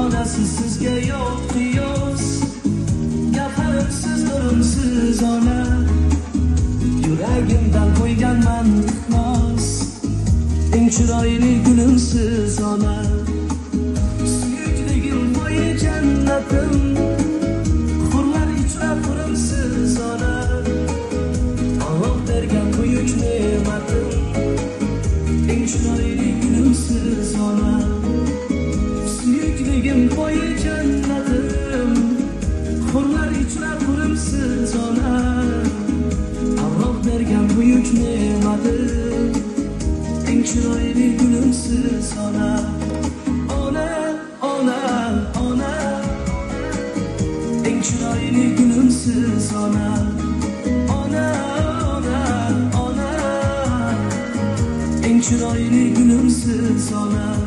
onasiz sizga yo'q qiyos, gavharimsiz nurimsiz ona, yuragimdan qo'yganman iltimos, eng chiroyli gulimsiz ona, suyukligim boyi jannatim, hurlar ichra purimsiz ona, Alloh bergan buyuk ne'matim, eng chiroyli gulimsiz ona, suyukligim boyi jannatim, hurlar ichra purimsiz ona, Alloh bergan buyuk ne'matim, eng chiroyli gulimsiz ona. Ona, ona, ona, eng chiroyli gulimsiz ona. Ona, ona, ona, eng chiroyli gulimsiz ona.